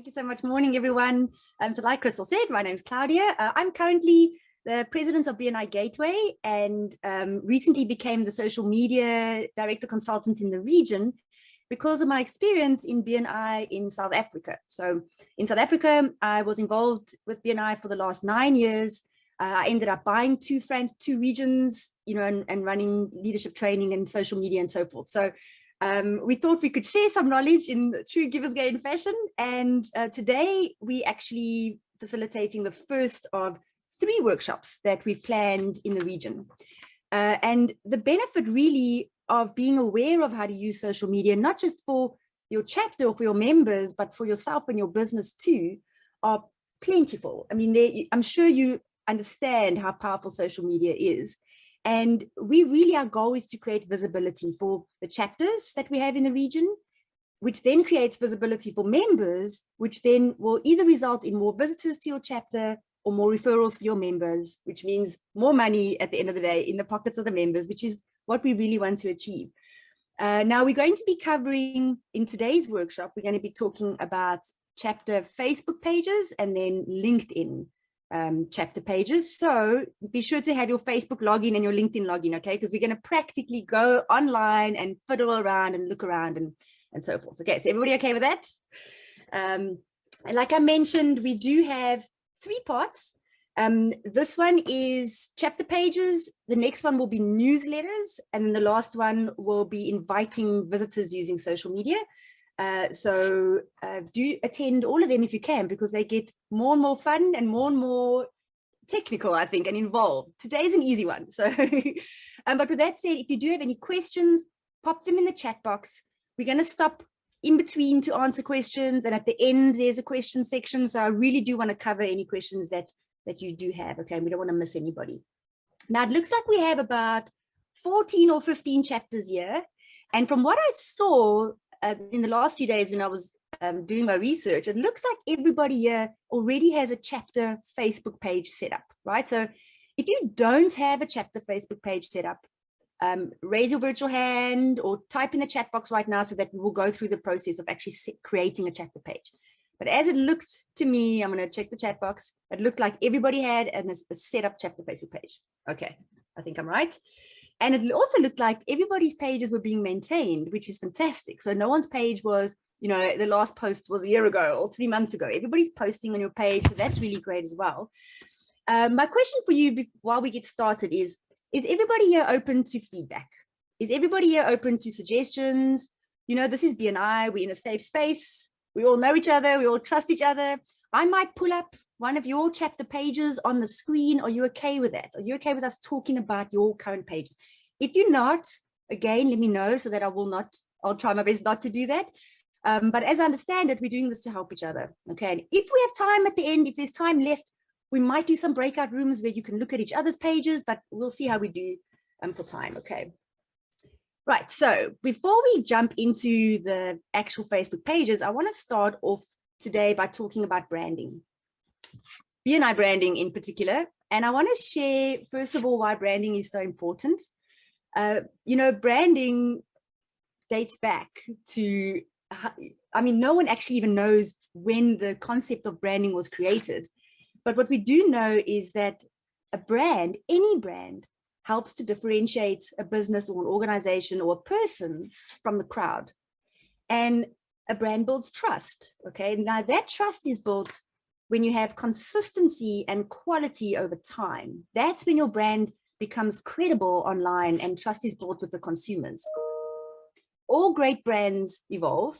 Thank you so much. Morning, everyone. So like Crystal said, my name is Claudia. I'm currently the president of BNI Gateway and recently became the social media director consultant in the region because of my experience in BNI in South Africa. So in South Africa, I was involved with BNI for the last 9 years. I ended up buying two regions, and running leadership training and social media and so forth. So we thought we could share some knowledge in true Givers Gain fashion. And today we actually facilitating the first of 3 workshops that we've planned in the region. And the benefit really of being aware of how to use social media, not just for your chapter or for your members, but for yourself and your business too, are plentiful. I mean, I'm sure you understand how powerful social media is. And our goal is to create visibility for the chapters that we have in the region, which then creates visibility for members, which then will either result in more visitors to your chapter or more referrals for your members, which means more money at the end of the day in the pockets of the members, which is what we really want to achieve. Now we're going to be covering in today's workshop, we're going to be talking about chapter Facebook pages and then LinkedIn chapter pages. So be sure to have your Facebook login and your LinkedIn login, okay? Because we're going to practically go online and fiddle around and look around and so forth. Okay, so everybody okay with that? Like I mentioned, we do have 3 parts. This one is chapter pages. The next one will be newsletters. And then the last one will be inviting visitors using social media. So do attend all of them if you can, because they get more and more fun and more technical, I think, and involved. Today's an easy one. So, but with that said, if you do have any questions, pop them in the chat box. We're going to stop in between to answer questions. And at the end, there's a question section. So I really do want to cover any questions that you do have. Okay, we don't want to miss anybody. Now, it looks like we have about 14 or 15 chapters here. And from what I saw, in the last few days when I was doing my research, it looks like everybody here already has a chapter Facebook page set up, right? So if you don't have a chapter Facebook page set up, raise your virtual hand or type in the chat box right now so that we will go through the process of actually creating a chapter page. But as it looked to me, I'm going to check the chat box. It looked like everybody had a set up chapter Facebook page. Okay, I think I'm right. And it also looked like everybody's pages were being maintained, which is fantastic. So no one's page was, the last post was a year ago or 3 months ago. Everybody's posting on your page. So that's really great as well. My question for you while we get started is everybody here open to feedback? Is everybody here open to suggestions? This is BNI. We're in a safe space. We all know each other. We all trust each other. I might pull up one of your chapter pages on the screen. Are you okay with that? Are you okay with us talking about your current pages? If you're not, again, let me know so that I'll try my best not to do that. But as I understand it, we're doing this to help each other. Okay. And if we have time at the end, if there's time left, we might do some breakout rooms where you can look at each other's pages, but we'll see how we do for time. Okay. Right. So before we jump into the actual Facebook pages, I want to start off today by talking about branding. BNI branding in particular. And I want to share, first of all, why branding is so important. Branding dates back to, no one actually even knows when the concept of branding was created. But what we do know is that a brand, any brand, helps to differentiate a business or an organization or a person from the crowd. And a brand builds trust. Okay, now that trust is built when you have consistency and quality over time. That's when your brand becomes credible online and trust is built with the consumers. All great brands evolve.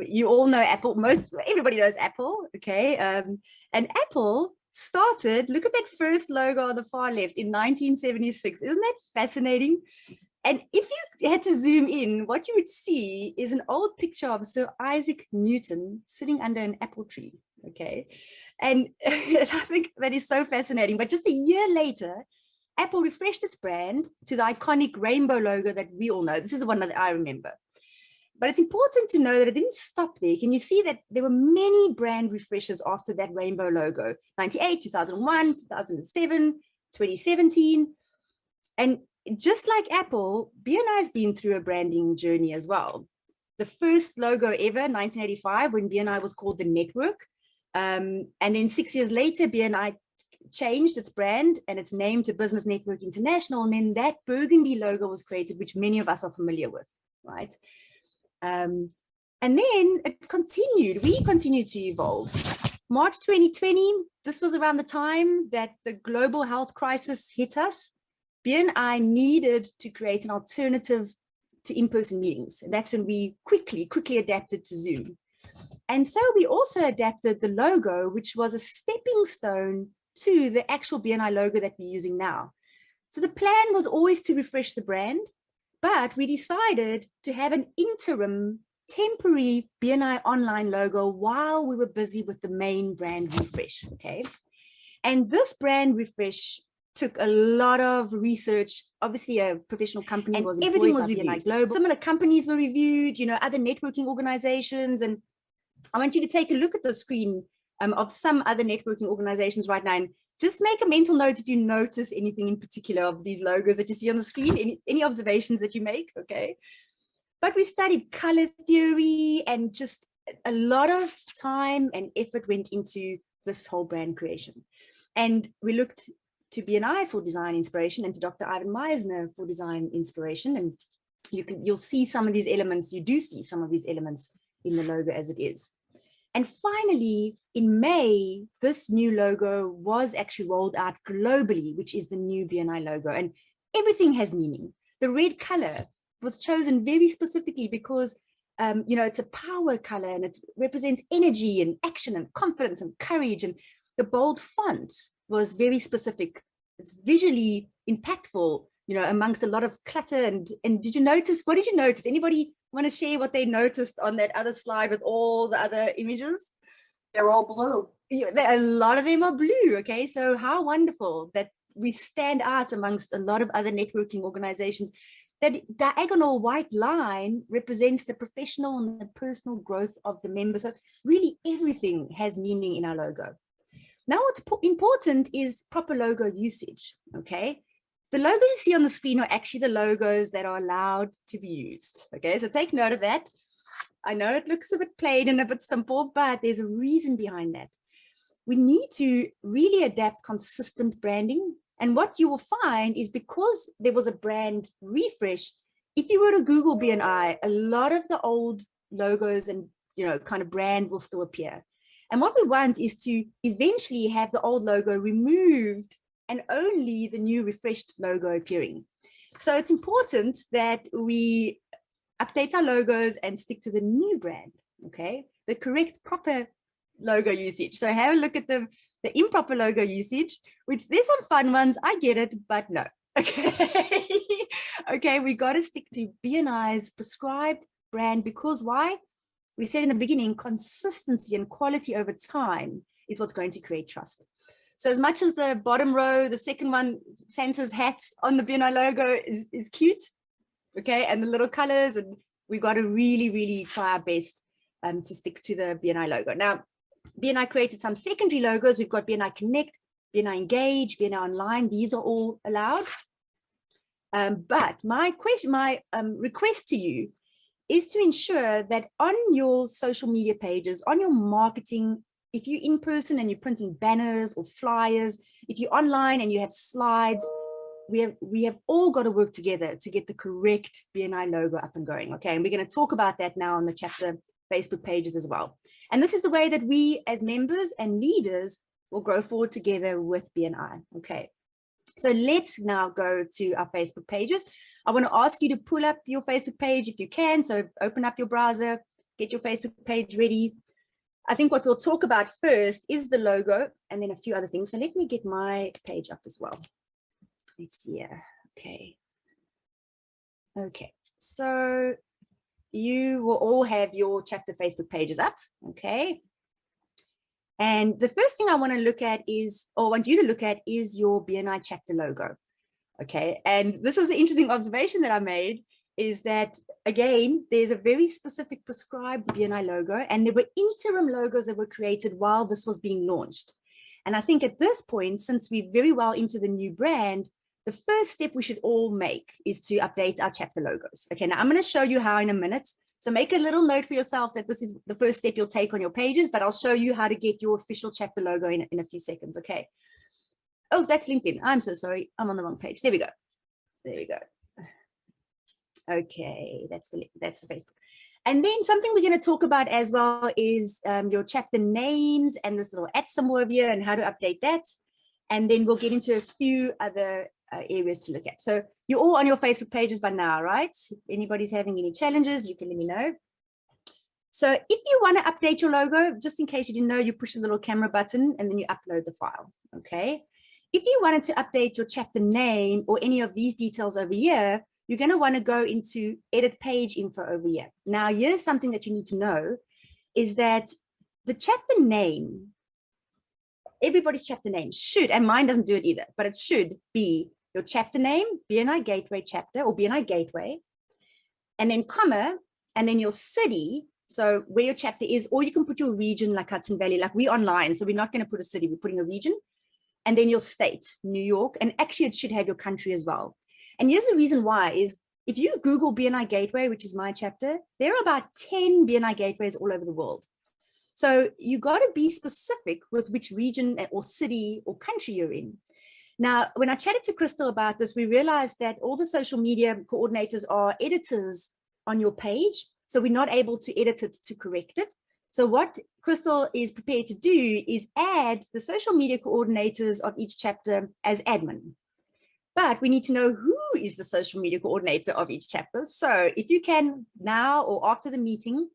You all know Apple. Everybody knows Apple. Okay, and Apple started. Look at that first logo on the far left in 1976. Isn't that fascinating? And if you had to zoom in, what you would see is an old picture of Sir Isaac Newton sitting under an apple tree. Okay, and I think that is so fascinating. But just a year later, Apple refreshed its brand to the iconic rainbow logo that we all know. This is the one that I remember. But it's important to know that it didn't stop there. Can you see that there were many brand refreshes after that rainbow logo? 98, 2001, 2007, 2017. And just like Apple, BNI has been through a branding journey as well. the first logo ever, 1985, when BNI was called the Network. And then 6 years later, BNI changed its brand and its name to Business Network International. And then that burgundy logo was created, which many of us are familiar with, right? And then it continued. We continued to evolve. March 2020, this was around the time that the global health crisis hit us. BNI needed to create an alternative to in-person meetings. And that's when we quickly adapted to Zoom. And so we also adapted the logo, which was a stepping stone to the actual BNI logo that we're using now. So the plan was always to refresh the brand, but we decided to have an interim temporary BNI online logo while we were busy with the main brand refresh, okay? And this brand refresh took a lot of research. Obviously, a professional company and was everything was reviewed. Global. Similar companies were reviewed, you know, other networking organizations. And I want you to take a look at the screen of some other networking organizations right now, and just make a mental note if you notice anything in particular of these logos that you see on the screen, any observations that you make, okay? But we studied color theory, and just a lot of time and effort went into this whole brand creation. And we looked to BNI for design inspiration and to Dr. Ivan Meisner for design inspiration. And you'll see some of these elements, you do see some of these elements in the logo as it is. And finally, in May, this new logo was actually rolled out globally, which is the new BNI logo. And everything has meaning. The red color was chosen very specifically because, you know, it's a power color and it represents energy and action and confidence and courage. And the bold font was very specific. It's visually impactful, you know, amongst a lot of clutter. And did you notice, what did you notice? Anybody want to share what they noticed on that other slide with all the other images? They're all blue. A lot of them are blue. Okay, so how wonderful that we stand out amongst a lot of other networking organizations. That diagonal white line represents the professional and the personal growth of the members. So really everything has meaning in our logo. Now what's important is proper logo usage, okay? The logos you see on the screen are actually the logos that are allowed to be used, okay? So take note of that. I know it looks a bit plain and a bit simple, but there's a reason behind that. We need to really adapt consistent branding. And what you will find is, because there was a brand refresh, if you were to Google BNI, a lot of the old logos and, you know, kind of brand will still appear. And what we want is to eventually have the old logo removed and only the new refreshed logo appearing. So it's important that we update our logos and stick to the new brand, okay? The correct, proper logo usage. So have a look at the improper logo usage, which there's some fun ones, I get it, but no, okay? Okay, we got to stick to BNI's prescribed brand, because why? We said in the beginning, consistency and quality over time is what's going to create trust. So as much as the bottom row, the second one, Santa's hat on the BNI logo is cute, okay, and the little colors, and we've got to really try our best to stick to the BNI logo. Now, BNI created some secondary logos. We've got BNI Connect, BNI Engage, BNI Online. These are all allowed. But my request to you is to ensure that on your social media pages, on your marketing, if you're in person and you're printing banners or flyers, if you're online and you have slides, we have all got to work together to get the correct BNI logo up and going, okay? And we're going to talk about that now on the chapter Facebook pages as well. And this is the way that we as members and leaders will grow forward together with BNI, okay? So let's now go to our Facebook pages. I want to ask you to pull up your Facebook page if you can. So open up your browser, get your Facebook page ready. I think what we'll talk about first is the logo and then a few other things. So let me get my page up as well. Let's see here. Okay. Okay. So you will all have your chapter Facebook pages up. Okay. And the first thing I want to look at is, or want you to look at, is your BNI chapter logo. Okay. And this was an interesting observation that I made, is that, again, there's a very specific prescribed BNI logo, and there were interim logos that were created while this was being launched. And I think at this point, since we're very well into the new brand, the first step we should all make is to update our chapter logos. Okay, now I'm going to show you how in a minute. So make a little note for yourself that this is the first step you'll take on your pages, but I'll show you how to get your official chapter logo in a few seconds. Okay. Oh, that's LinkedIn. I'm so sorry. I'm on the wrong page. There we go. There we go. Okay, that's the Facebook. And then something we're going to talk about as well is your chapter names and this little @ symbol over here and how to update that. And then we'll get into a few other areas to look at. So you're all on your Facebook pages by now, right? If anybody's having any challenges, you can let me know. So if you want to update your logo, just in case you didn't know, you push the little camera button and then you upload the file, okay? If you wanted to update your chapter name or any of these details over here, you're going to want to go into edit page info over here. Now, here's something that you need to know is that the chapter name, everybody's chapter name should, and mine doesn't do it either, but it should be your chapter name, BNI Gateway chapter or BNI Gateway, and then comma, and then your city. So where your chapter is, or you can put your region like Hudson Valley, like we online. So we're not going to put a city, we're putting a region, and then your state, New York, and actually it should have your country as well. And here's the reason why is if you Google BNI Gateway, which is my chapter, there are about 10 BNI gateways all over the world. So you got to be specific with which region or city or country you're in. Now, when I chatted to Crystal about this, we realized that all the social media coordinators are editors on your page. So we're not able to edit it to correct it. So what Crystal is prepared to do is add the social media coordinators of each chapter as admin. But we need to know who is the social media coordinator of each chapter. So if you can now or after the meeting,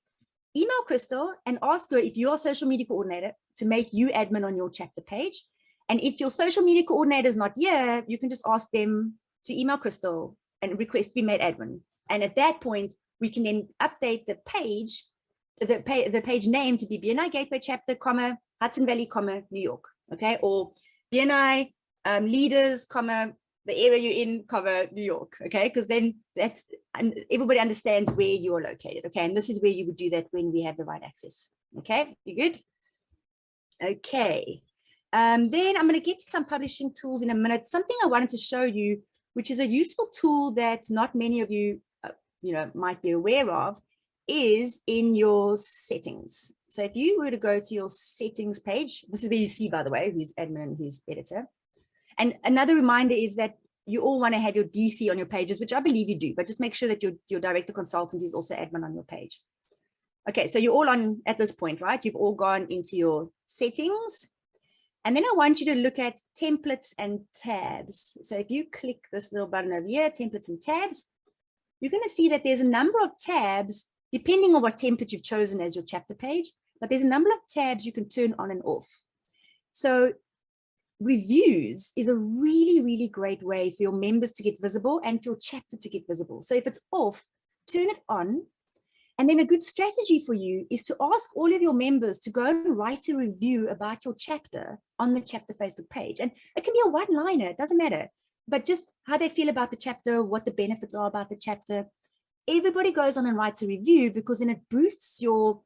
email Crystal and ask her if you're a social media coordinator to make you admin on your chapter page. And if your social media coordinator is not here, you can just ask them to email Crystal and request to be made admin. And at that point, we can then update the page, the page name to be BNI Gateway Chapter, comma, Hudson Valley, comma, New York, okay? Or BNI leaders, comma, the area you're in, cover New York, okay? Because then that's, and everybody understands where you are located, okay? And this is where you would do that when we have the right access, okay? You good? Okay. Then I'm going to get to some publishing tools in a minute. Something I wanted to show you, which is a useful tool that not many of you, might be aware of, is in your settings. So if you were to go to your settings page, this is where you see, by the way, who's admin and who's editor. And another reminder is that you all want to have your DC on your pages, which I believe you do, but just make sure that your director consultant is also admin on your page. Okay, so you're all on at this point, right? You've all gone into your settings. And then I want you to look at templates and tabs. So if you click this little button over here, templates and tabs, you're going to see that there's a number of tabs, depending on what template you've chosen as your chapter page, but there's a number of tabs you can turn on and off. So reviews is a really, really great way for your members to get visible and for your chapter to get visible. So if it's off, turn it on. And then a good strategy for you is to ask all of your members to go and write a review about your chapter on the chapter Facebook page. And it can be a one-liner, it doesn't matter, but just how they feel about the chapter, what the benefits are about the chapter. Everybody goes on and writes a review because then it boosts your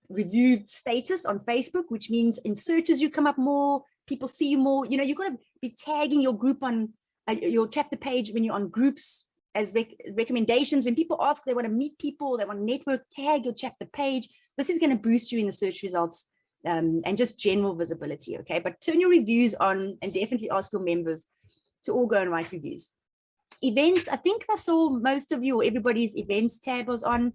reviewed status on Facebook, which means in searches you come up more, people see you more. You've got to be tagging your group on your chapter page when you're on groups as recommendations. When people ask, they want to meet people, they want to network, tag your chapter page. This is going to boost you in the search results and just general visibility, okay? But turn your reviews on and definitely ask your members to all go and write reviews. Events, I think I saw most of you or everybody's events tab was on.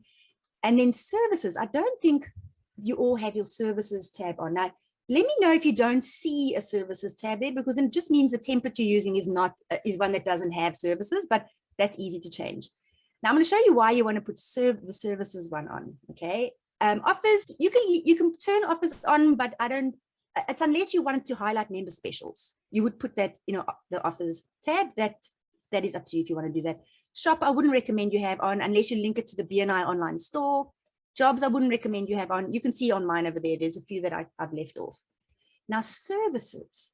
And then services, I don't think you all have your services tab on. Now, let me know if you don't see a services tab there, because then it just means the template you're using is one that doesn't have services, but that's easy to change. Now I'm going to show you why you want to put the services one on. Okay, offers, you can turn offers on, but it's unless you wanted to highlight member specials, you would put that the offers tab. That is up to you if you want to do that. Shop, I wouldn't recommend you have on unless you link it to the BNI online store. Jobs, I wouldn't recommend you have on. You can see on mine over there, there's a few that I've left off. Now services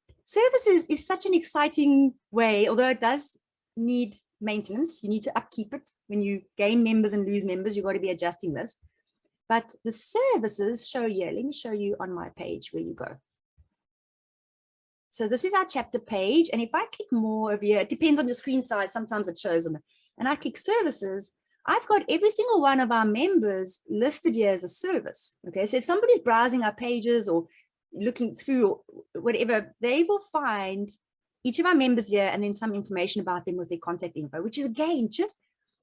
is such an exciting way, although it does need maintenance. You need to upkeep it. When you gain members and lose members, you've got to be adjusting this. But the services show here. Let me show you on my page where you go. So this is our chapter page. And if I click more over here, it depends on your screen size. Sometimes it shows on it. And I click services, I've got every single one of our members listed here as a service. Okay, so if somebody's browsing our pages or looking through or whatever, they will find each of our members here and then some information about them with their contact info, which is again just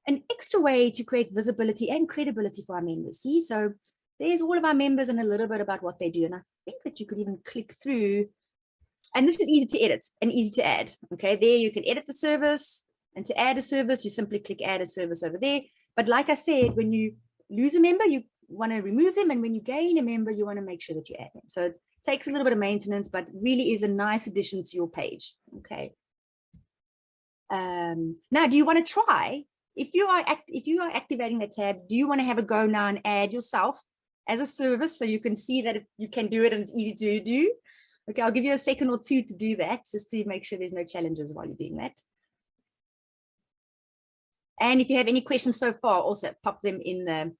an extra way to create visibility and credibility for our members. See, so there's all of our members and a little bit about what they do. And I think that you could even click through, and this is easy to edit and easy to add. Okay, there you can edit the service, and to add a service, you simply click add a service over there. But like I said, when you lose a member, you want to remove them. And when you gain a member, you want to make sure that you add them. So it takes a little bit of maintenance, but really is a nice addition to your page. Okay. Now, do you want to try? If you are activating the tab, do you want to have a go now and add yourself as a service so you can see that you can do it and it's easy to do? Okay, I'll give you a second or two to do that, just to make sure there's no challenges while you're doing that. And if you have any questions so far, also pop them in the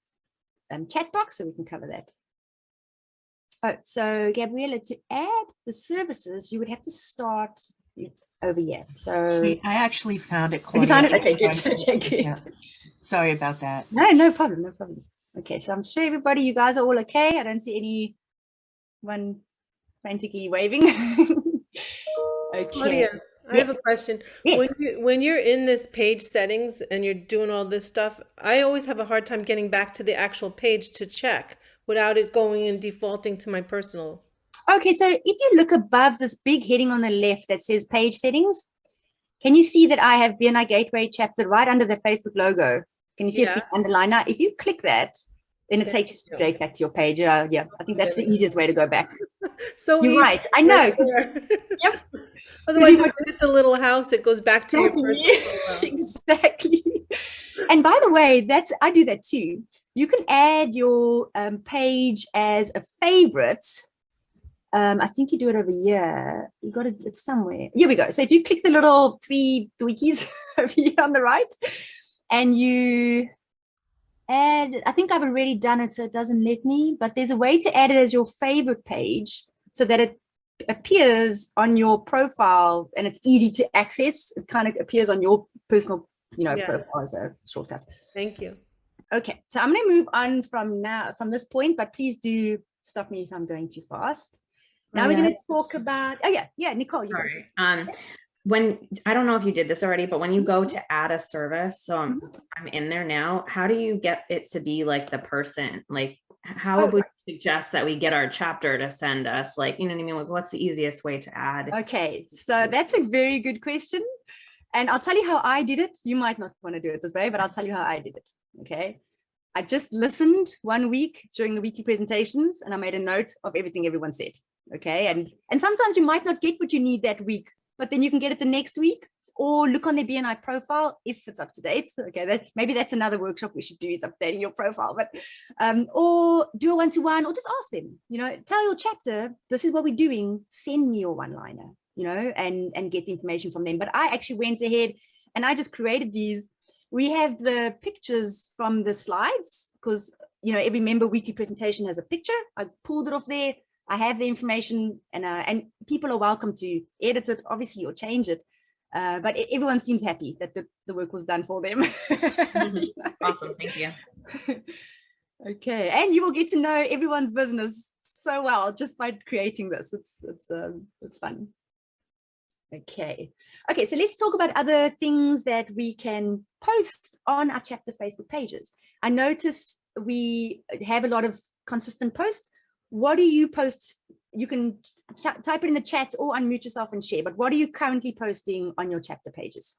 chat box so we can cover that. Oh, so Gabriella, to add the services, you would have to start over here. So I actually found it, Claudia. You found it? Okay, good. Okay, good. Yeah. Sorry about that. No problem, no problem. Okay, so I'm sure everybody, you guys are all okay. I don't see anyone frantically waving. Okay. Claudia, I have a question. Yes. When you're in this page settings and you're doing all this stuff, I always have a hard time getting back to the actual page to check without it going and defaulting to my personal. Okay, so if you look above this big heading on the left that says page settings, can you see that I have BNI Gateway chapter right under the Facebook logo? Can you see it's being underlined? Now, if you click that, then it takes you straight back to your page. Yeah, I think that's the easiest way to go back. So you're right. I know. Yep. Otherwise, if it's the little house, it goes back to your personal profile. Exactly. And by the way, I do that too. You can add your page as a favorite. I think you do it over here. You got it, it's somewhere. Here we go. So if you click the little 3 tweakies over here on the right, and you add, I think I've already done it, so it doesn't let me, but there's a way to add it as your favorite page so that it appears on your profile and it's easy to access. It kind of appears on your personal, profile as a shortcut. Thank you. Okay, so I'm going to move on from this point, but please do stop me if I'm going too fast. Now we're going to talk about, Nicole. Sorry. I don't know if you did this already, but when you go to add a service, so I'm in there now, how do you get it to be like the person? Like, how would you suggest that we get our chapter to send us? Like, you know what I mean? Like, what's the easiest way to add? Okay, so that's a very good question. And I'll tell you how I did it. You might not want to do it this way, but I'll tell you how I did it. Okay. I just listened 1 week during the weekly presentations and I made a note of everything everyone said. Okay. And sometimes you might not get what you need that week, but then you can get it the next week, or look on their BNI profile if it's up to date. Okay, maybe that's another workshop we should do, is updating your profile, but or do a one-to-one, or just ask them, tell your chapter, this is what we're doing, send me your one-liner, and get the information from them. But I actually went ahead and I just created these. We have the pictures from the slides because, every member weekly presentation has a picture. I pulled it off there. I have the information, and people are welcome to edit it, obviously, or change it. But everyone seems happy that the work was done for them. Awesome, thank you. Okay, and you will get to know everyone's business so well just by creating this. It's fun. Okay, so let's talk about other things that we can post on our chapter Facebook pages. I notice we have a lot of consistent posts. What do you post? You can type it in the chat or unmute yourself and share, but what are you currently posting on your chapter pages?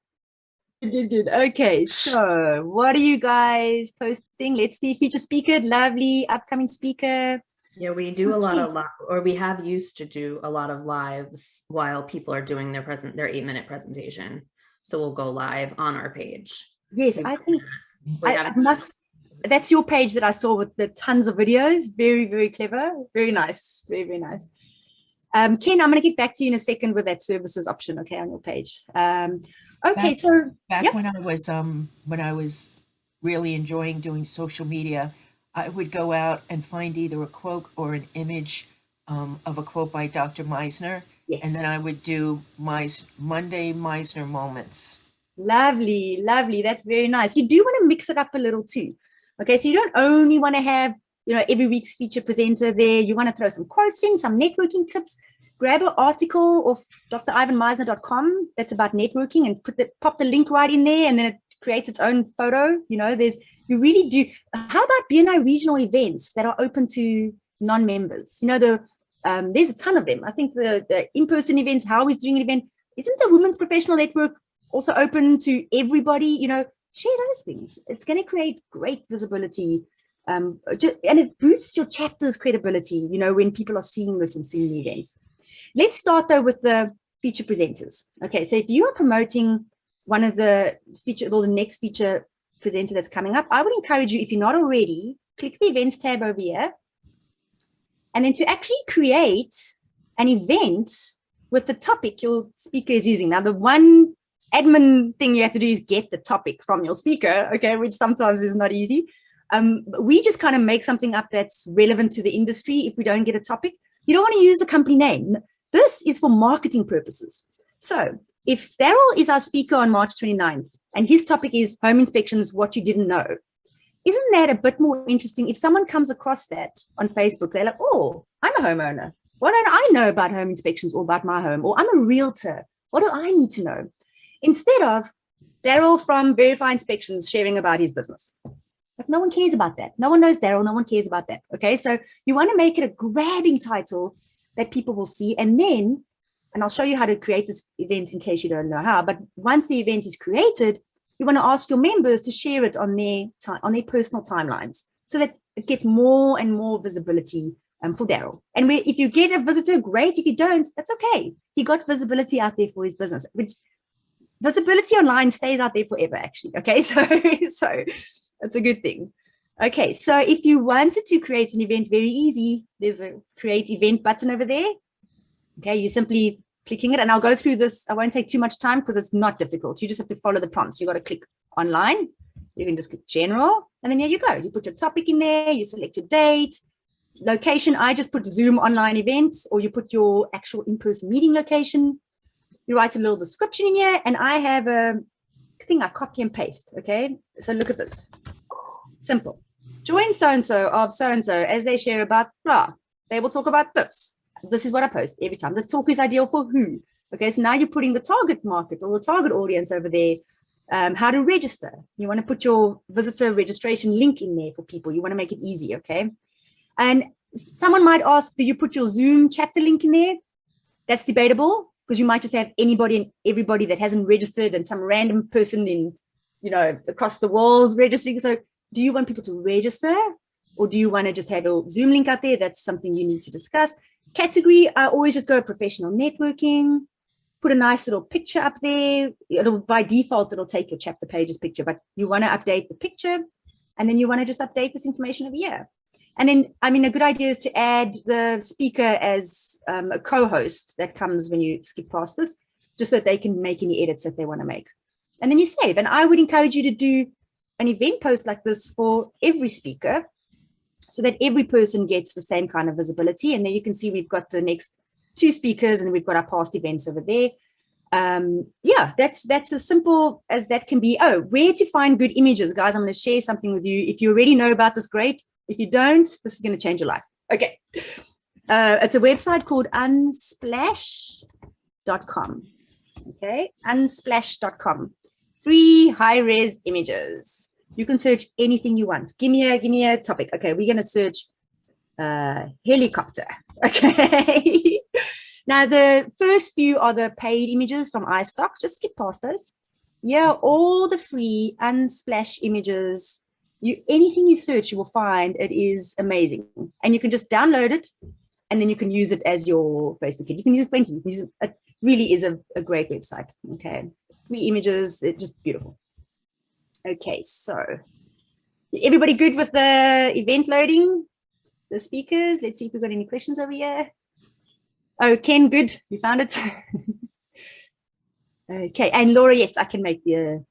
Good. Okay, so what are you guys posting? Let's see. Feature speaker, lovely, upcoming speaker. Yeah, we do a lot of or we have used to do a lot of lives while people are doing their 8-minute presentation. So we'll go live on our page. Yes, I think that's your page that I saw with the tons of videos. Very, very clever. Very nice. Very, very nice. Ken, I'm going to get back to you in a second with that services option, okay, on your page. Okay, when I was really enjoying doing social media, I would go out and find either a quote or an image of a quote by Dr. Meisner. Yes. And then I would do my Monday Meisner moments. Lovely, lovely. That's very nice. You do want to mix it up a little too. Okay, so you don't only want to have, every week's feature presenter there. You want to throw some quotes in, some networking tips. Grab an article of drivanmeisner.com that's about networking and pop the link right in there, and then it creates its own photo. You really do. How about BNI regional events that are open to non-members? There's a ton of them. I think the in-person events, how is doing an event, isn't the Women's Professional Network also open to everybody? Share those things. It's going to create great visibility. And it boosts your chapter's credibility, when people are seeing this and seeing the events. Let's start though with the feature presenters. Okay, so if you are promoting one of the feature or the next feature presenter that's coming up, I would encourage you, if you're not already, click the events tab over here, and then to actually create an event with the topic your speaker is using. Now, the one admin thing you have to do is get the topic from your speaker, okay, which sometimes is not easy. But we just kind of make something up that's relevant to the industry if we don't get a topic. You don't want to use the company name. This is for marketing purposes. So if Daryl is our speaker on March 29th and his topic is home inspections, what you didn't know, isn't that a bit more interesting? If someone comes across that on Facebook, they're like, oh, I'm a homeowner. What don't I know about home inspections or about my home? Or I'm a realtor. What do I need to know? Instead of Daryl from Verify Inspections sharing about his business. But no one cares about that. No one knows Daryl. No one cares about that. Okay, so you want to make it a grabbing title that people will see. And then, and I'll show you how to create this event in case you don't know how, but once the event is created, you want to ask your members to share it on their personal timelines so that it gets more and more visibility for Daryl. And if you get a visitor, great. If you don't, that's okay. He got visibility out there for his business, which visibility online stays out there forever, actually. Okay, so that's a good thing. Okay, so if you wanted to create an event, very easy. There's a create event button over there. Okay, you simply clicking it, and I'll go through this. I won't take too much time because it's not difficult. You just have to follow the prompts. You got to click online. You can just click general, and then here you go. You put your topic in there. You select your date, location. I just put Zoom online events, or you put your actual in-person meeting location. You write a little description in here, and I have a thing I copy and paste. Okay, so look at this. Simple. Join so-and-so of so-and-so as they share about blah. They will talk about this. This is what I post every time. This talk is ideal for who? Okay, so now you're putting the target market or the target audience over there. How to register. You want to put your visitor registration link in there for people. You want to make it easy, okay? And someone might ask, do you put your Zoom chapter link in there? That's debatable because you might just have anybody and everybody that hasn't registered and some random person in, across the world registering. So do you want people to register, or do you want to just have a Zoom link out there? That's something you need to discuss. Category, I always just go professional networking, put a nice little picture up there. By default, it'll take your chapter pages picture, but you want to update the picture, and then you want to just update this information every year. And then, a good idea is to add the speaker as a co-host that comes when you skip past this, just so that they can make any edits that they want to make. And then you save. And I would encourage you to do an event post like this for every speaker so that every person gets the same kind of visibility. And then you can see we've got the next 2 speakers and we've got our past events over there. That's as simple as that can be. Oh, where to find good images, guys. I'm going to share something with you. If you already know about this, great. If you don't, this is going to change your life. Okay. It's a website called unsplash.com. Okay. Unsplash.com. Free high-res images. You can search anything you want. Give me a topic. Okay, we're going to search helicopter. Okay. Now, the first few are the paid images from iStock. Just skip past those. Yeah, all the free Unsplash images. Anything you search, you will find it is amazing. And you can just download it, and then you can use it as your Facebook feed. You can use it for anything. It really is a great website. Okay. Free images, it's just beautiful. Okay, so everybody good with the event loading? The speakers? Let's see if we've got any questions over here. Oh, Ken, good. You found it. Okay, and Laura, yes, I can make the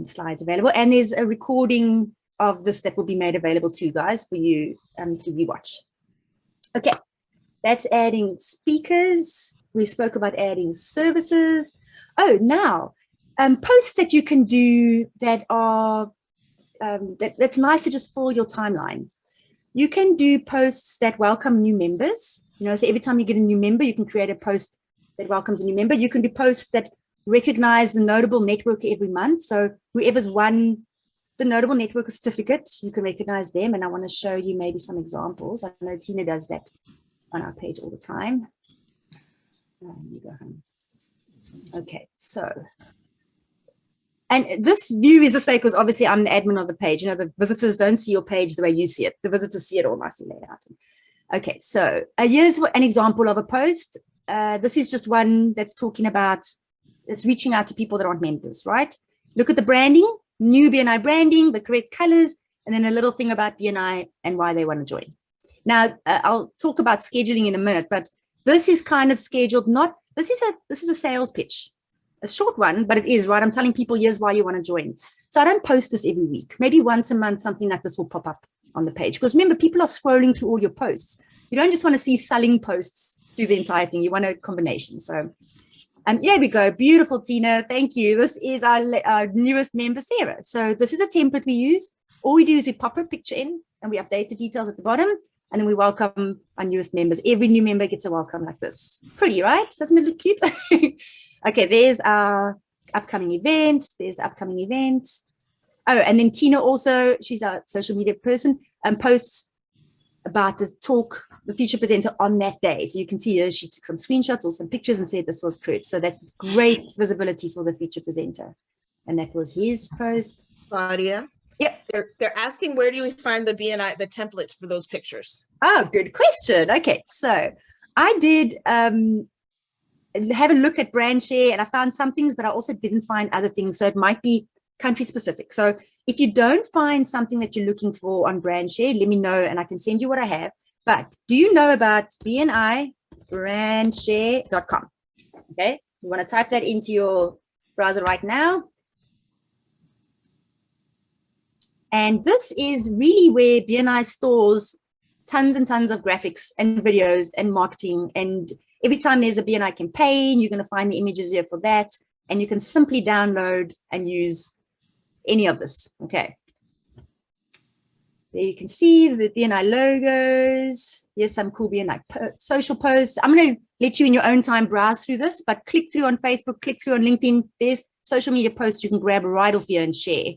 slides available. And there's a recording of this that will be made available to you guys for you to rewatch. Okay, that's adding speakers. We spoke about adding services. Oh, now, Posts that you can do that are, that's nice to just follow your timeline. You can do posts that welcome new members. So every time you get a new member, you can create a post that welcomes a new member. You can do posts that recognize the notable networker every month. So whoever's won the notable networker certificate, you can recognize them. And I want to show you maybe some examples. I know Tina does that on our page all the time. You go home. Okay, so, and this view is this way because obviously I'm the admin of the page. The visitors don't see your page the way you see it. The visitors see it all nicely laid out. Okay, so here's an example of a post. This is just one that's talking about, it's reaching out to people that aren't members, right? Look at the branding, new BNI branding, the correct colors, and then a little thing about BNI and why they want to join. Now, I'll talk about scheduling in a minute, but this is kind of scheduled, this is a sales pitch, a short one, but it is, right? I'm telling people, here's why you want to join. So I don't post this every week. Maybe once a month, something like this will pop up on the page. Because remember, people are scrolling through all your posts. You don't just want to see selling posts through the entire thing. You want a combination. So here we go. Beautiful, Tina. Thank you. This is our newest member, Sarah. So this is a template we use. All we do is we pop a picture in and we update the details at the bottom. And then we welcome our newest members. Every new member gets a welcome like this. Pretty, right? Doesn't it look cute? Okay, there's our upcoming event. There's the upcoming event. Oh, and then Tina also, she's our social media person, and posts about the talk, the feature presenter on that day. So you can see she took some screenshots or some pictures and said this was correct. So that's great visibility for the feature presenter. And that was his post. Claudia? Yep. They're asking, where do we find the BNI, the templates for those pictures? Oh, good question. Okay, so I did have a look at brand share and I found some things, but I also didn't find other things. So it might be country specific. So if you don't find something that you're looking for on brand share, let me know and I can send you what I have. But do you know about bnibrandshare.com? Okay, you want to type that into your browser right now. And this is really where BNI stores tons and tons of graphics and videos and marketing. And every time there's a BNI campaign, you're going to find the images here for that. And you can simply download and use any of this. Okay. There you can see the BNI logos. Here's some cool BNI social posts. I'm going to let you in your own time browse through this, but click through on Facebook, click through on LinkedIn. There's social media posts you can grab right off here and share.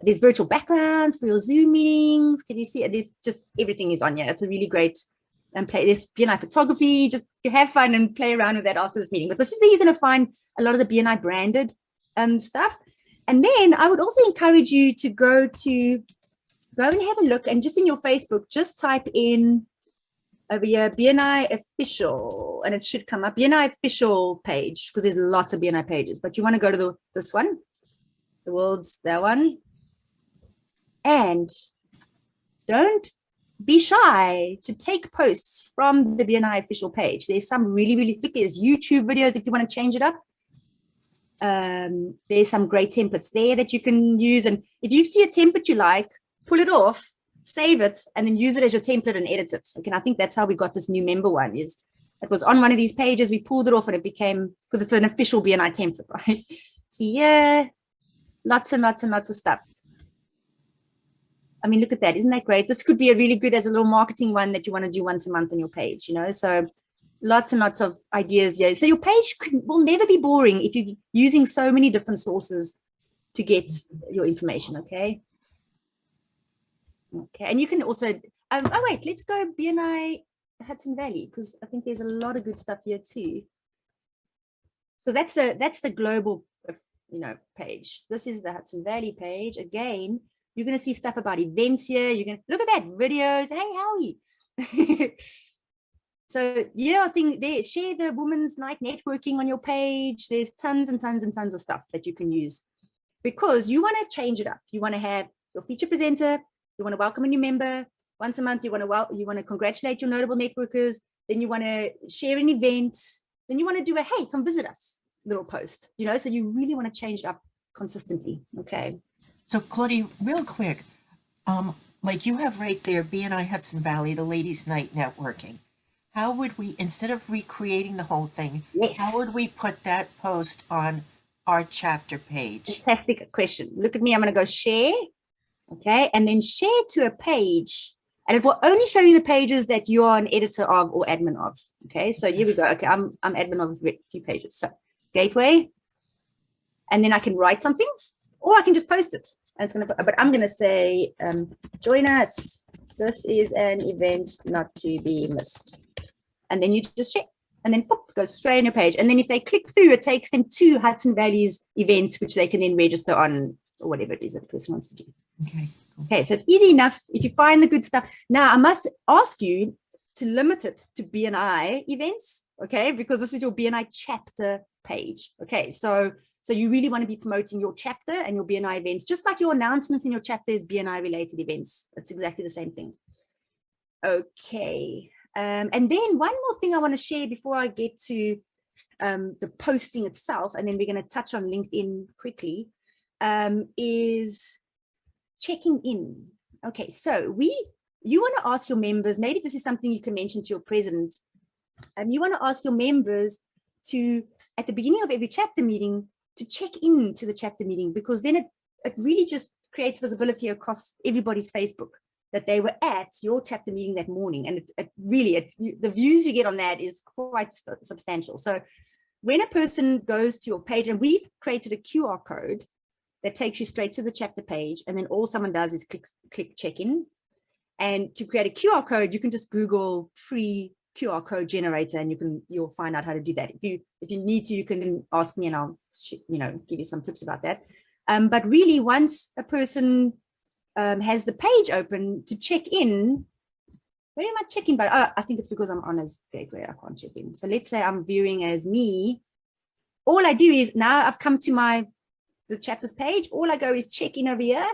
There's virtual backgrounds for your Zoom meetings. Can you see it? There's just everything is on here. It's a really great play. There's BNI photography. Just you have fun and play around with that after this meeting. But this is where you're going to find a lot of the BNI branded stuff. And then I would also encourage you to go and have a look and just in your Facebook, just type in over here BNI official, and it should come up BNI official page because there's lots of BNI pages. But you want to go to this one, that one. And don't be shy to take posts from the BNI official page. There's some really look, there's YouTube videos if you want to change it up. There's some great templates there that you can use. And if you see a template you like, pull it off, save it, and then use it as your template and edit it. Okay, and I think that's how we got this new member one. It was on one of these pages, we pulled it off and it became, because it's an official BNI template, right? See, yeah, lots and lots and lots of stuff. I mean, look at that. Isn't that great? This could be a really good as a little marketing one that you want to do once a month on your page, so lots and lots of ideas. Yeah. So your page will never be boring if you're using so many different sources to get your information. Okay. Okay. And you can also, oh wait, let's go BNI Hudson Valley, because I think there's a lot of good stuff here too. So that's the global, page. This is the Hudson Valley page. Again, you're going to see stuff about events here. You're going to look at that videos. Hey, how are you? So yeah, I think share the Women's Night networking on your page. There's tons and tons and tons of stuff that you can use because you want to change it up. You want to have your feature presenter. You want to welcome a new member once a month. You want to congratulate your notable networkers. Then you want to share an event. Then you want to do a, hey, come visit us little post, so you really want to change it up consistently. Okay. So Claudia, real quick, like you have right there, BNI Hudson Valley, the ladies' night networking. How would we, instead of recreating the whole thing, yes, how would we put that post on our chapter page? Fantastic question. Look at me. I'm going to go share. Okay. And then share to a page. And it will only show you the pages that you are an editor of or admin of. Okay. So here we go. Okay. I'm admin of a few pages. So gateway. And then I can write something or I can just post it. And it's going to, but I'm going to say, join us. This is an event not to be missed. And then you just share. And then pop, goes straight on your page. And then if they click through, it takes them to Hudson Valley's events, which they can then register on or whatever it is that the person wants to do. Okay. Cool. Okay, so it's easy enough if you find the good stuff. Now, I must ask you to limit it to BNI events, okay? Because this is your BNI chapter page. Okay, so you really want to be promoting your chapter and your BNI events, just like your announcements in your chapter is BNI related events. It's exactly the same thing. Okay. And then one more thing I want to share before I get to the posting itself, and then we're going to touch on LinkedIn quickly, is checking in. Okay, so you want to ask your members, maybe this is something you can mention to your president, you want to ask your members to, at the beginning of every chapter meeting, to check in to the chapter meeting, because then it really just creates visibility across everybody's Facebook that they were at your chapter meeting that morning. And the views you get on that is quite substantial. So when a person goes to your page, and we've created a QR code that takes you straight to the chapter page, and then all someone does is click check in. And to create a QR code, you can just Google free QR code generator, and you'll find out how to do that. If you need to, you can ask me and I'll give you some tips about that. But really, once a person has the page open to check in, where am I checking? But I think it's because I'm on as gateway, I can't check in. So let's say I'm viewing as me. All I do is, now I've come to the chapters page, all I go is check in over here.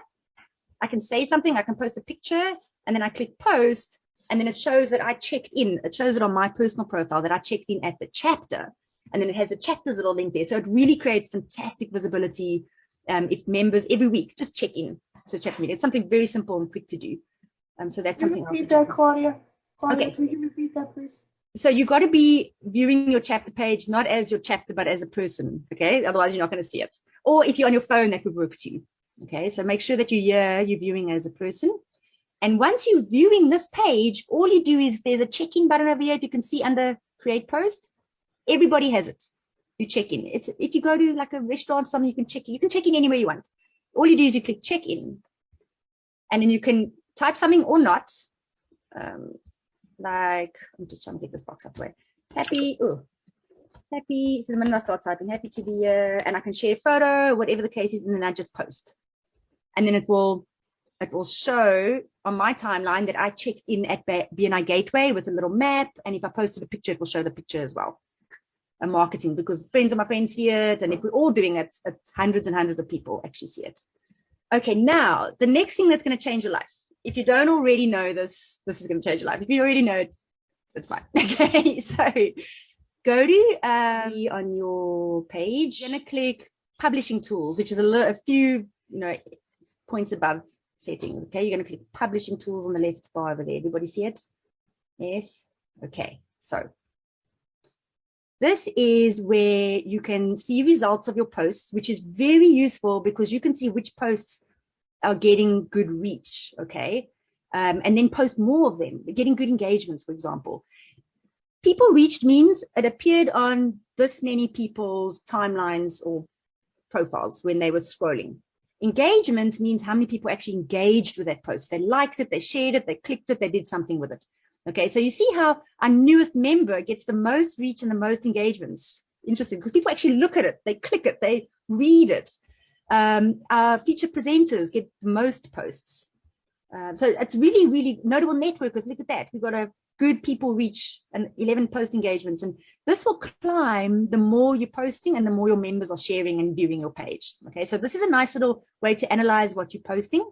I can say something, I can post a picture, and then I click post, and then it shows that I checked in. It shows it on my personal profile that I checked in at the chapter, and then it has the chapters little link there. So it really creates fantastic visibility if members every week just check in to chapter meeting. It's something very simple and quick to do. So that's something else. Repeat that, Claudia. Okay. Can you repeat that, please? So you got to be viewing your chapter page, not as your chapter, but as a person. Okay. Otherwise you're not going to see it. Or if you're on your phone, that could work too. Okay. So make sure that you're viewing as a person. And once you're viewing this page, all you do is there's a check-in button over here. You can see under create post. Everybody has it. You check in. It's, if you go to like a restaurant, something, you can check in. You can check in anywhere you want. All you do is you click check in, and then you can type something or not. Like, I'm just trying to get this box up the way. Happy. So the minute I start typing, happy to be here, and I can share a photo, whatever the case is, and then I just post. And then it will show on my timeline that I checked in at BNI Gateway with a little map. And if I posted a picture, it will show the picture as well. And marketing, because friends of my friends see it. And if we're all doing it, it's hundreds and hundreds of people actually see it. Okay, now the next thing that's going to change your life. If you don't already know this is going to change your life. If you already know it, it's fine. Okay, so go to on your page, you're going to click publishing tools, which is a few points above settings. Okay, you're going to click publishing tools on the left bar over there. Everybody see it? Yes. Okay, so this is where you can see results of your posts, which is very useful because you can see which posts are getting good reach. Okay, and then post more of them, getting good engagements. For example, people reached means it appeared on this many people's timelines or profiles when they were scrolling. Engagements means how many people actually engaged with that post. They liked it, they shared it, they clicked it, they did something with it. Okay, so you see how our newest member gets the most reach and the most engagements. Interesting, because people actually look at it, they click it, they read it. Our featured presenters get the most posts. So it's really, really notable networkers. Look at that. We've got a good people reach and 11 post engagements. And this will climb the more you're posting and the more your members are sharing and viewing your page. Okay, so this is a nice little way to analyze what you're posting.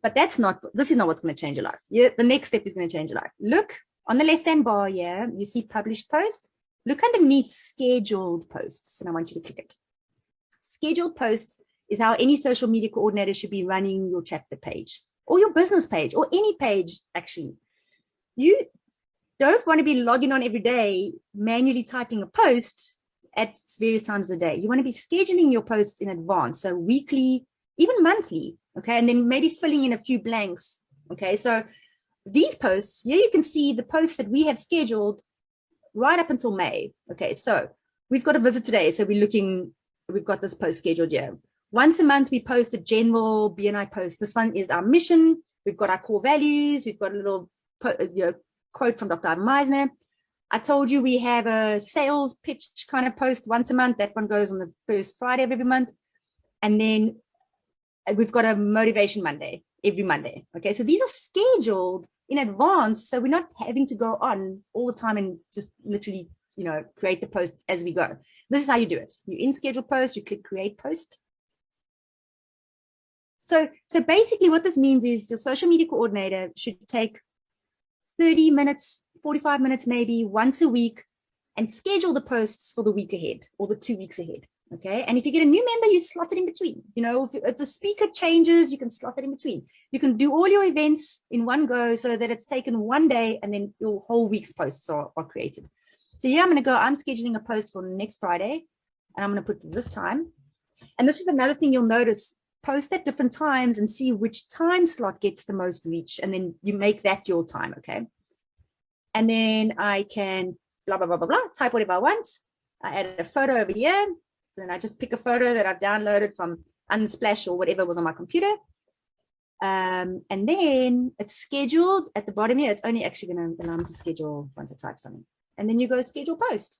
But this is not what's going to change your life. The next step is going to change your life. Look on the left-hand bar here, you see published post. Look underneath scheduled posts, and I want you to click it. Scheduled posts is how any social media coordinator should be running your chapter page or your business page or any page, actually. You don't want to be logging on every day, manually typing a post at various times of the day. You want to be scheduling your posts in advance, so weekly, even monthly, okay? And then maybe filling in a few blanks, okay? So these posts, here you can see the posts that we have scheduled right up until May, okay? So we've got a visit today, so we've got this post scheduled here. Once a month, we post a general BNI post. This one is our mission. We've got our core values. We've got a little quote from Dr. Meisner. I told you we have a sales pitch kind of post once a month. That one goes on the first Friday of every month. And then we've got a motivation Monday, every Monday. Okay, so these are scheduled in advance. So we're not having to go on all the time and just literally, create the post as we go. This is how you do it. You in schedule post, you click create post. So basically what this means is your social media coordinator should take 30 minutes, 45 minutes maybe once a week and schedule the posts for the week ahead or the 2 weeks ahead. Okay. And if you get a new member, you slot it in between. If the speaker changes, you can slot it in between. You can do all your events in one go so that it's taken one day and then your whole week's posts are created. So yeah, I'm scheduling a post for next Friday and I'm going to put this time. And this is another thing you'll notice. Post at different times and see which time slot gets the most reach. And then you make that your time, okay? And then I can blah, blah, blah, blah, blah, type whatever I want. I add a photo over here. So then I just pick a photo that I've downloaded from Unsplash or whatever was on my computer. And then it's scheduled at the bottom here. It's only actually going to allow me to schedule once I type something. And then you go schedule post.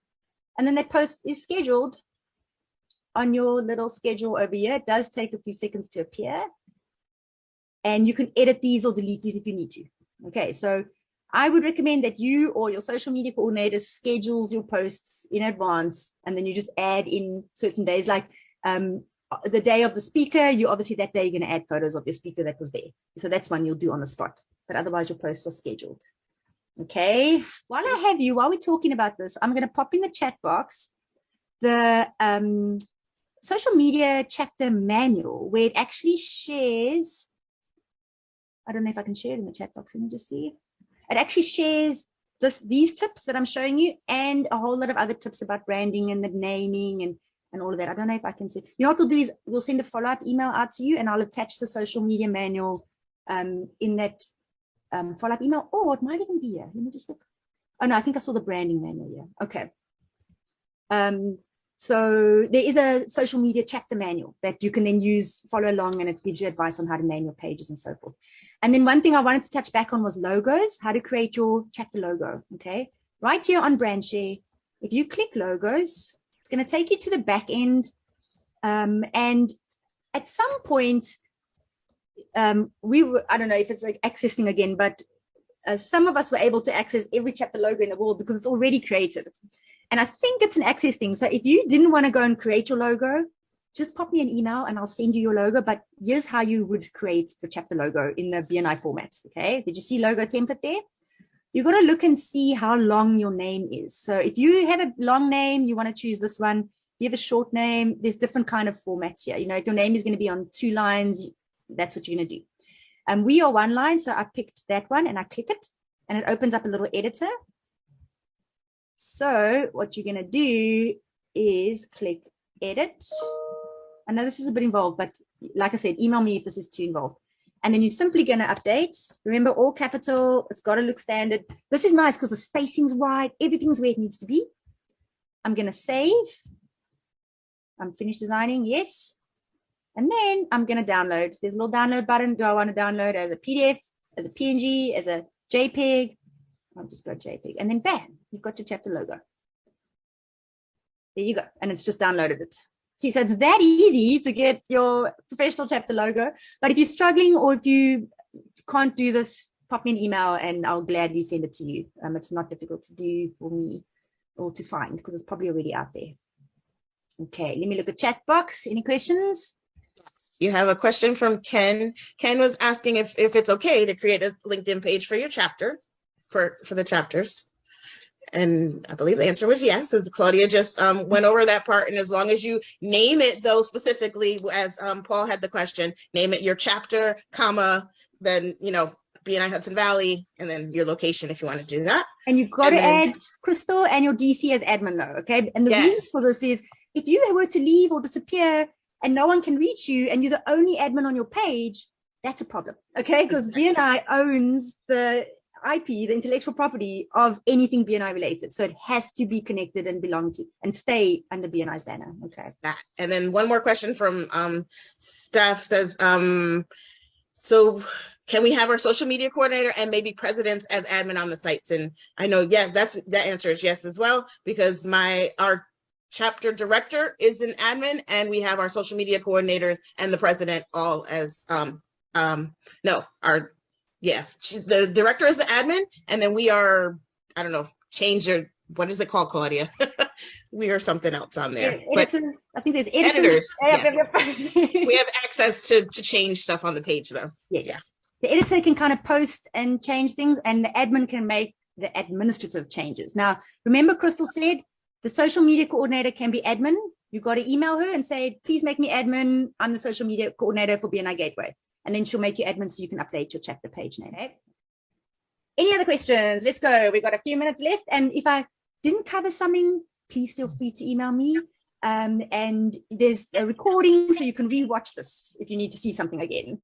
And then that post is scheduled on your little schedule over here. It does take a few seconds to appear. And you can edit these or delete these if you need to. Okay, so I would recommend that you or your social media coordinator schedules your posts in advance, and then you just add in certain days, like the day of the speaker, obviously that day you're going to add photos of your speaker that was there. So that's one you'll do on the spot, but otherwise your posts are scheduled. Okay, while we're talking about this, I'm going to pop in the chat box the social media chapter manual where it actually shares. I don't know if I can share it in the chat box. Let me just see. It actually shares these tips that I'm showing you and a whole lot of other tips about branding and the naming and all of that. I don't know if I can see. What we'll do is we'll send a follow-up email out to you and I'll attach the social media manual in that follow-up email. Oh, it might even be here. Let me just look. Oh, no, I think I saw the branding manual here. Okay. So there is a social media chapter manual that you can then use, follow along, and it gives you advice on how to name your pages and so forth. And then one thing I wanted to touch back on was logos, how to create your chapter logo. Okay, right here on BrandShare, if you click logos, it's going to take you to the back end. And at some point, I don't know if it's like accessing again, but some of us were able to access every chapter logo in the world because it's already created. And I think it's an access thing. So if you didn't want to go and create your logo, just pop me an email and I'll send you your logo. But here's how you would create the chapter logo in the BNI format. Okay. Did you see logo template there? You've got to look and see how long your name is. So if you have a long name, you want to choose this one. If you have a short name, there's different kind of formats here. If your name is going to be on 2 lines, that's what you're going to do. We are 1 line. So I picked that one and I click it and it opens up a little editor. So what you're going to do is click edit. I know this is a bit involved, but like I said, email me if this is too involved. And then you're simply going to update. Remember, all capital. It's got to look standard. This is nice because the spacing's right. Everything's where it needs to be. I'm going to save. I'm finished designing. Yes. And then I'm going to download. There's a little download button. Do I want to download as a PDF, as a PNG, as a JPEG? I'll just go JPEG, and then bam, you've got your chapter logo. There you go. And it's just downloaded it. See, so it's that easy to get your professional chapter logo. But if you're struggling or if you can't do this, pop me an email and I'll gladly send it to you. It's not difficult to do for me or to find because it's probably already out there. Okay, let me look at chat box. Any questions? You have a question from Ken. Ken was asking if it's okay to create a LinkedIn page for your chapter. For the chapters, and I believe the answer was yes. Claudia just went over that part, and as long as you name it though specifically, as Paul had the question, name it your chapter, comma, then BNI Hudson Valley, and then your location if you want to do that. And you've got And to then- add Crystal and your DC as admin though, okay? And the Yes. reason for this is if you were to leave or disappear and no one can reach you and you're the only admin on your page, that's a problem, okay? Because BNI owns the IP, the intellectual property of anything BNI related. So it has to be connected and belong to and stay under BNI's banner, okay? That. And then one more question from staff says, so can we have our social media coordinator and maybe presidents as admin on the sites? And I know, yes, that answer is yes as well, because our chapter director is an admin and we have our social media coordinators and the president all as, the director is the admin, and then we are, I don't know, what is it called, Claudia? We are something else on there. But Editors, I think there's editors, yes. yes. We have access to change stuff on the page though. Yes. Yeah. The editor can kind of post and change things, and the admin can make the administrative changes. Now, remember Crystal said the social media coordinator can be admin. You got to email her and say, please make me admin. I'm the social media coordinator for BNI Gateway. And then she'll make you admin so you can update your chapter page name. Okay? Any other questions? Let's go. We've got a few minutes left. And if I didn't cover something, please feel free to email me. And there's a recording so you can rewatch this if you need to see something again.